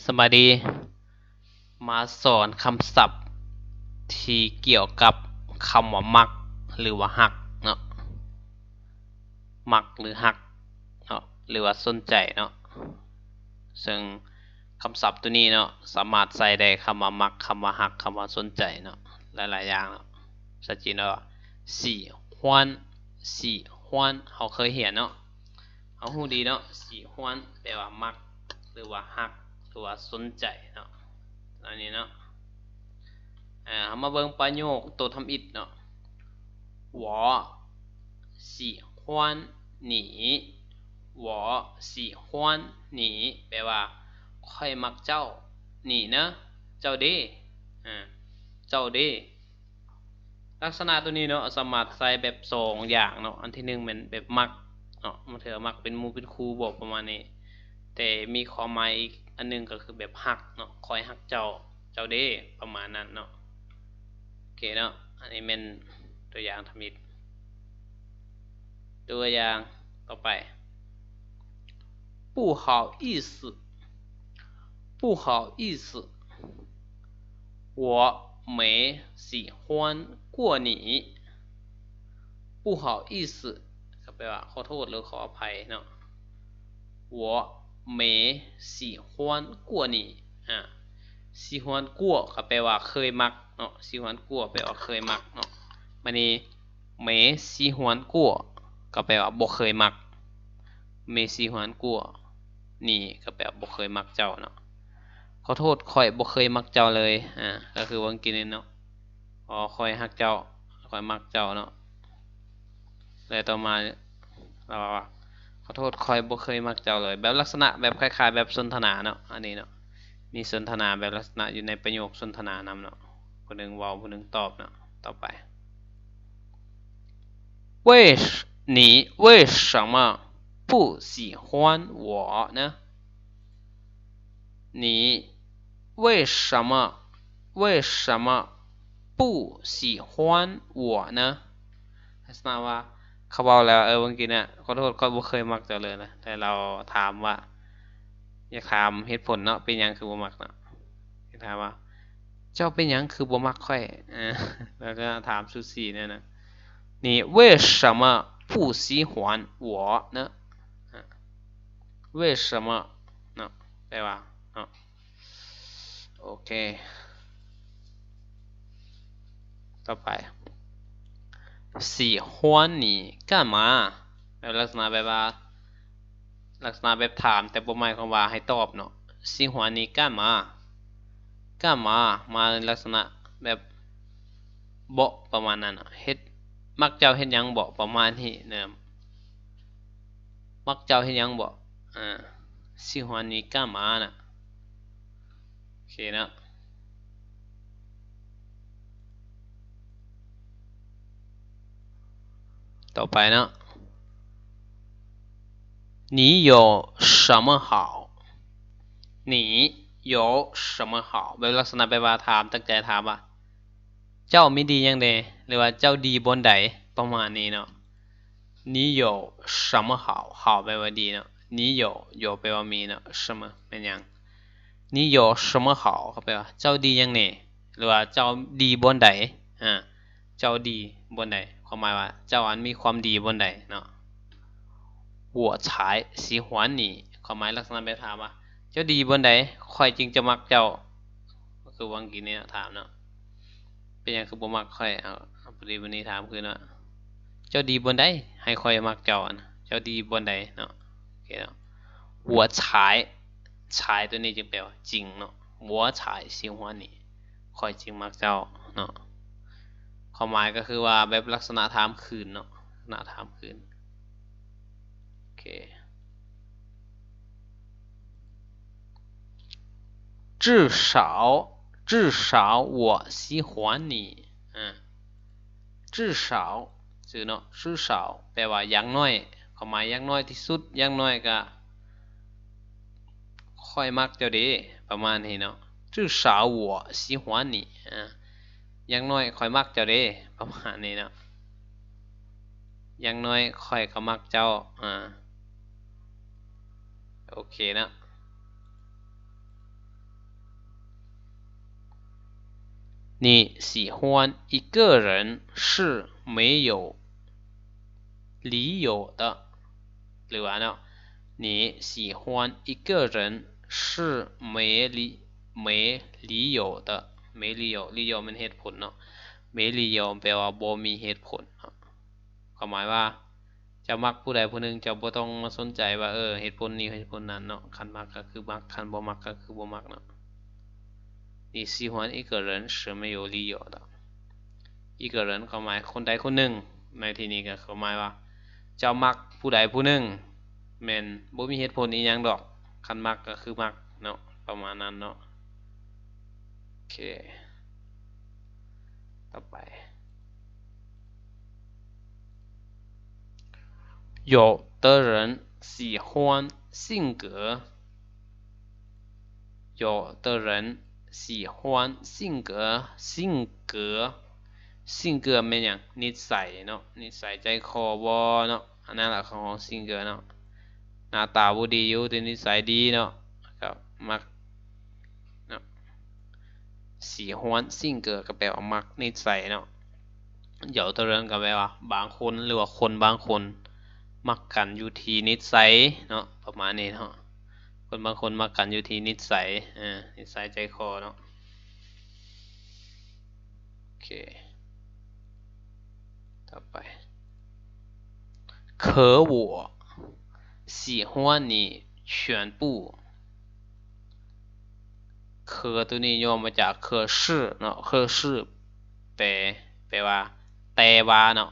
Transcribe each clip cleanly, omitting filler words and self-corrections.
สวัสดีมาสอนคำศัพท์ที่เกี่ยวกับคำว่ามักหรือว่าฮักเนาะมักหรือฮักเนาะหรือว่าสนใจเนาะซึ่งคำศัพท์ตัวนี้เนาะสามารถใส่ได้คำว่ามักคำว่าฮักคำว่าสนใจเนาะหลายๆอย่างเนาะสัจจิเนาะสี่ฮวนสี่ฮวนเขาเคยเห็นเนาะเขาฮู้ดีเนาะสี่ฮวนแปลว่ามักหรือว่าฮักหรือว่าสนใจเนาะอันนี้เนาะเขามาเบิ่งประโยคตัวทำอิฐเนาะ我喜欢你我喜欢你แปลว่าค่อยมักเจ้านี่นะเจ้าเด้เจ้าเด้ลักษณะตัวนี้เนาะสามารถใส่แบบสองอย่างเนาะอันที่หนึ่งเป็นแบบมักเนาะมันถือมักเป็นหมู่เป็นคู่บอกประมาณนี้แต่มีความหมายอีกอันนึงก็คือแบบฮักเนาะคอยฮักเจ้าเจ้าเด้ประมาณนั้นเนาะโอเคเนาะอันนี้เป็นตัวอย่างทำอิฐตัวอย่างต่อไป不好意思不好意思我没喜欢过你不好意思ก็แปลว่าขอโทษหรือขออภัยเนาะ我没喜欢过你喜欢过ก็แปลว่าเคยมักเนาะ喜欢过แปลว่าเคยมักเนาะมันนี้没喜欢过ก็แปลว่าบ่เคยมัก没喜欢过นี่ก็แปลว่าบ่เคยมักเจ้าเนาะขอโทษข่อยบ่เคยมักเจ้าเลยก็คือว่ากินเนาะอ๋อข่อยฮักเจ้าข่อยมักเจ้าเนาะแล้วต่อมาเราว่าขอโทษข่อยบ่เคยมักเจ้าเลยแบบลักษณะแบบคล้ายๆแบบสนทนาเนาะอันนี้เนาะมีสนทนาแบบลักษณะอยู่ในประโยคสนทนานำเนาะผู้หนึ่งเว้าผู้หนึ่งตอบเนาะต่อไป你为什么不喜欢我呢你为什么不喜欢我呢ลักษณะว่าเขาบอกแล้วเมื่อกี้เนี่ยขอโทษเขาบ่เคยมักเจ้าเลยนะแต่เราถามว่าอยากถามเหตุผลเนาะเป็นยังคือบ่มักเนาะถามว่าเจ้าเป็นยังคือบ่มักค่อยแล้วก็ถามสุสีเนี่ยนะ你为什么不喜欢我呢为什么เนาะแปลว่าเนาะโอเคต่อไป喜欢你干嘛แบบลักษณะแบบว่าลักษณะแบบถามแต่บ่หมายความว่าให้ตอบเนาะ喜欢你干嘛干嘛มาลักษณะแบบบ่ประมาณนั้นเฮ็ดมักเจ้าเฮ็ดหยังบ่ประมาณนี้นะมักเจ้าเฮ็ดหยังบ่喜欢你干嘛น่ะโอเคนะต่อไปเนาะ你有什么好你有什么好แบบลักษณะแบบว่าถามตั้งใจถามว่าเจ้ามีดียังไงหรือว่าเจ้าดีบนใดประมาณนี้เนาะ你有什么好好แปลว่าดีเนาะ你有แปลว่ามีเนาะ什么เป็นยัง你有什么好เขาแปลว่าเจ้าดียังไงหรือว่าเจ้าดีบนใดเจ้าดีบนใดความหมายว่าเจ้าอันมีความดีบนใดเนาะ我才喜欢你ความหมายลักษณะแบบถามว่าเจ้าดีบนใดค่อยจึงจะมักเจ้าก็คือวังกี้เนี่ยถามเนาะเป็นยังคือบ่มักค่อยพอดีวันนี้ถามคือเนาะเจ้าดีบนใดให้ค่อยมักเจ้านะเจ้าดีบนใดเนาะโอเคเนาะ我才ตัวนี้จึงแปลว่าจริงเนาะ我才喜欢你ค่อยจึงมักเจ้าเนาะความหมายก็คือว่าแบบลักษณะถามคืนเนาะลักษณะถามคืนโอเค至少我喜欢你至少ชื่อเนาะ至少แปลว่าอย่างน้อยความหมายอย่างน้อยที่สุดอย่างน้อยก็ค่อยมักเจ้าเด้ประมาณนี้เนาะ至少我喜欢你อย่างน้อยค่อยมักเจ้าเด้ประมาณนี้เนาะอย่างน้อยค่อยก็มักเจ้าโอเคนะ你喜欢一个人是没有理由的หรือว่าเนาะ你喜欢一个人是没理由的没理由理由มันเหตุผลเนาะ没理由แปลว่าบ่มีเหตุผลความหมายว่าจะมักผู้ใดผู้หนึ่งจะบ่ต้องมาสนใจว่าเหตุผลนี้เหตุผลนั้นเนาะคันมักก็คือมักคันบ่มักก็คือบ่มักเนาะ你喜欢一个人是没有理由的一个人ความหมายคนใดคนหนึ่งในที่นี้ก็ความหมายว่าเจ้ามักผู้ใดผู้หนึ่งแม่นบ่มีเหตุผลอีหยังดอกคันมักก็คือมักเนาะประมาณนั้นเนาะโอเคต่อไป有的人喜欢性格有的人喜欢性格性格性格แม่นหยังนิสัยเนาะนิสัยใจคอบ่เนาะอันนั้นแหละของ性格เนาะหน้าตาบ่ดีอยู่แต่นิสัยดีเนาะก็มักเนาะ喜欢性格ก็แปลว่ามักนิสัยเนาะ有的人ก็แปลว่าบางคนหรือว่าคนบางคนมักกันอยู่ที่นิสัยเนาะประมาณนี้เนาะคนบางคนมักกันอยู่ที่นิสัยนิสัยใจคอเนาะโอเคต่อไป可我喜欢你全部可ตัวนี้ย่อมาจาก可是เนาะ可是แปลว่าแต่ว่าเนาะ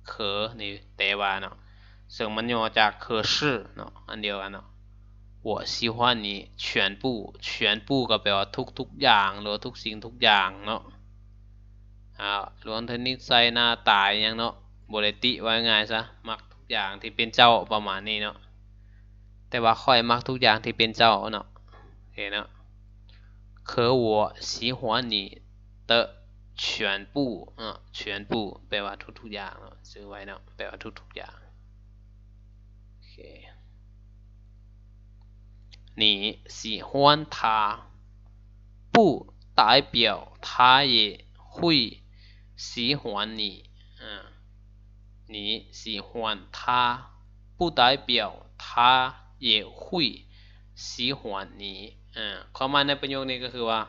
可นี่แต่ว่าเนาะซึ่งมันย่อจาก可是เนาะอันเดียวกันเนาะ我喜欢你全部全部ก็แปลว่าทุกอย่างหรือทุกสิ่งทุกอย่างเนาะรวมทั้งนิสัยหน้าตาอย่างเนาะบ่ได้ติว่าง่ายซะมักทุกอย่างที่เป็นเจ้าประมาณนี้เนาะแต่ว่าค่อยมักทุกอย่างที่เป็นเจ้าเนาะโอเคเนาะ可我喜欢你的全部全部แปลว่าทุกอย่างเนาะซื้อไว้เนาะแปลว่าทุกอย่างโอเค你喜欢他不代表他也会喜欢你你喜欢他不代表他也会喜欢你ความหมายในประโยคนี้ก็คือว่า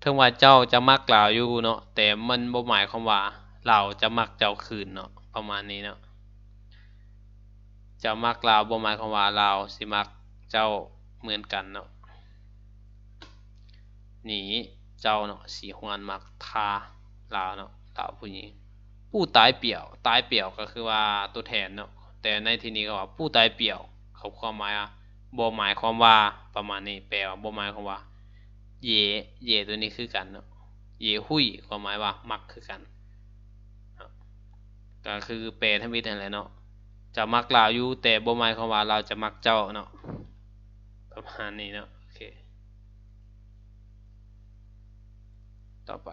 ถึงว่าเจ้าจะมักเราอยู่เนาะแต่มันบ่หมายความว่าเราจะมักเจ้าคืนเนาะประมาณนี้เนาะเจ้ามักเราบ่หมายความว่าเราสิมักเจ้าเหมือนกันเนาะ你เจ้าเนาะ喜欢มัก他เราเนาะเราผู้หญิงผู้代表代表ก็คือว่าตัวแทนเนาะแต่ในที่นี้ก็ว่าผู้代表เขาความหมายบ่หมายความว่าประมาณนี้แปลว่าบ่หมายความว่าเย่ตัวนี้คือกันเนาะเย่หุยความหมายว่ามักคือกันก็คือแปลทั้งวิธีนั่นแหละเนาะจะมักเราอยู่แต่บ่หมายความว่าเราจะมักเจ้าเนาะประมาณนี้เนาะโอเคต่อไป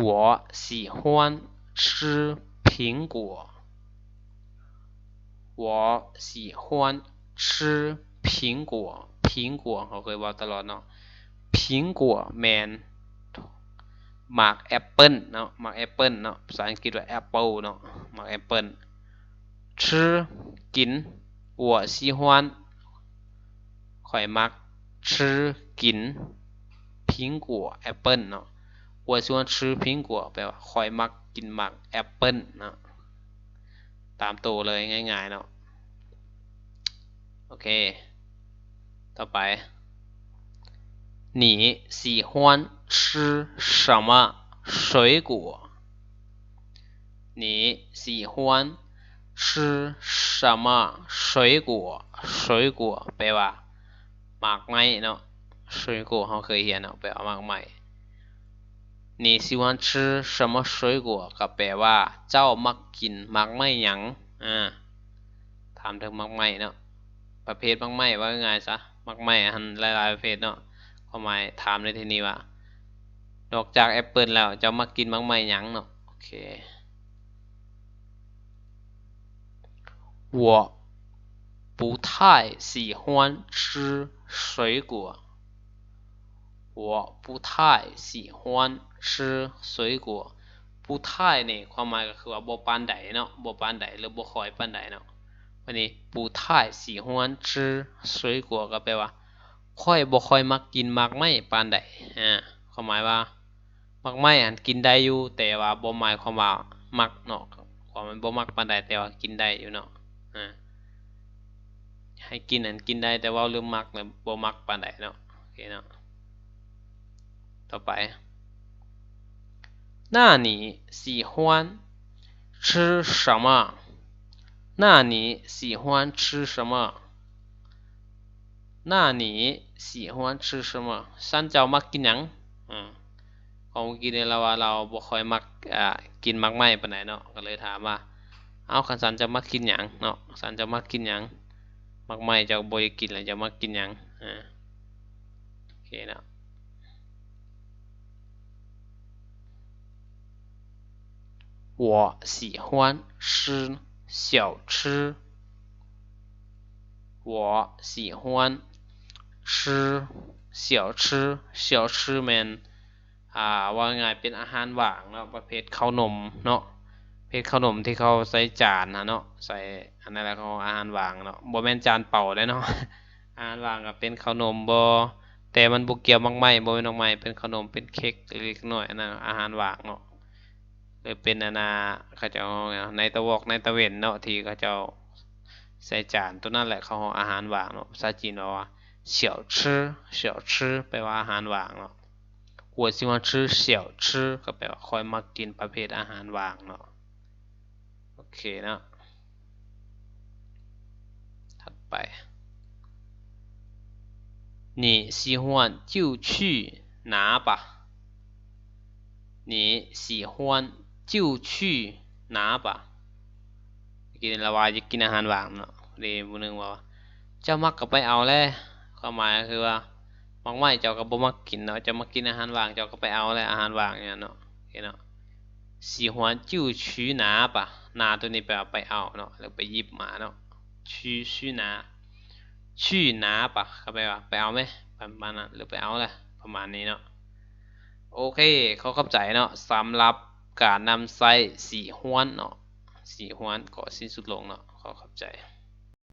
我喜欢吃苹果我喜欢吃苹果苹果เขาเคยว่าตลอดเนาะ苹果แมนหมากแอปเปิ้ลเนาะหมากแอปเปิ้ลเนาะภาษาอังกฤษว่าแอปเปิลเนาะหมากแอปเปิ้ล吃กิน我喜欢ข่อยมัก吃กิน苹果แอปเปิ้ลเนาะ我喜欢吃苹果แปลว่าข่อยมักกินหมากแอปเปิ้ลเนาะตามตัวเลยง่ายๆเนาะโอเคต่อไป你喜欢吃什么水果你喜欢吃什么水果水果แปลว่าหมากไม้เนาะ水果เขาเคยเรียนเนาะแปลว่าหมากไม้你喜欢吃什么水果ก็แปลว่าเจ้ามักกินหมากไม้หยังถามถึงหมากไม้เนาะประเภทหมากไม้ว่าง่ายซะหมากไม้หันหลายๆประเภทเนาะความหมายถามในที่นี้ว่านอกจากแอปเปิลแล้วเจ้ามักกินหมากไม้หยังเนาะโอเค我不太喜欢吃水果我不太喜欢吃水果不太เนี่ยความหมายก็คือว่าบ่ปานใดเนาะบ่ปานใดหรือบ่ค่อยปานใดเนาะวันนี้不太喜欢吃水果ก็แปลว่าค่อยบ่ค่อยมักกินหมากไม้ปานใดความหมายว่าหมากไม้อันกินได้อยู่แต่ว่าบ่หมายความว่ามักเนาะความมันบ่มักปานใดแต่ว่ากินได้อยู่เนาะให้กินอันกินได้แต่ว่าเรื่องมักเนี่ยบ่มักปานใดเนาะโอเคเนาะต่อไป那你喜欢吃什么那你喜欢吃什么那你喜欢吃什么ฉันเจ้ามักกินหยังของกินเนี่ยเราว่าเราบ่ค่อยมักกินมักไม้ปานใดเนาะก็เลยถามว่าเอาคันฉันจะมักกินหยังเนาะฉันจะมักกินหยังมักไม้เจ้าบ่อยากกินแล้วจะมักกินหยังโอเคเนาะ我喜欢吃小吃我喜欢吃小吃小吃แมนว่าไงเป็นอาหารว่างเนาะประเภทข้าวนมเนาะประเภทข้าวนมที่เขาใส่จานนะเนาะใส่อันนั้นแหละเขาอาหารว่างเนาะบ่แม่นจานเป่าได้เนาะอาหารว่างก็เป็นข้าวนมบ่แต่มันบ่เกี่ยวมากไม้บ่เป็นมากไม้เป็นขนมเป็นเค้กเล็กน้อยอันนั้นอาหารว่างเนาะเลยเป็นอันน่ะเขาเจ้าในตะวอกในตะเวนเนาะที่เขาเจ้าใส่จานตัวนั้นแหละเขาอาหารว่างเนาะภาษาจีนว่า小吃小吃แปลว่าอาหารว่างเนาะ我喜欢吃小吃ก็แปลว่าค่อยมักกินประเภทอาหารว่างเนาะโอเคเนาะถัดไป你喜欢就去拿吧你喜欢就去拿吧กินละว่าจะกินอาหารว่างเนาะเดี๋ยวนึงว่าเจ้ามักก็ไปเอาเลยความหมายคือว่ามักไม่เจ้าก็บ่มักกินเนาะจะมากินอาหารว่างเจ้าก็ไปเอาเลยอาหารว่างเนี่ยเนาะโอเคเนาะ喜欢就去拿吧拿ตัวนี้แปลว่าไปเอาเนาะหรือไปหยิบมาเนาะ去拿去拿吧ก็แปลว่าไปเอาไหมประมาณนั้นหรือไปเอาเลยประมาณนี้เนาะโอเคเขาเข้าใจเนาะสำหรับการนำใส่สีห้วนเนาะสีห้วนก็สิ้นสุดลงเนาะเขาเข้าใจ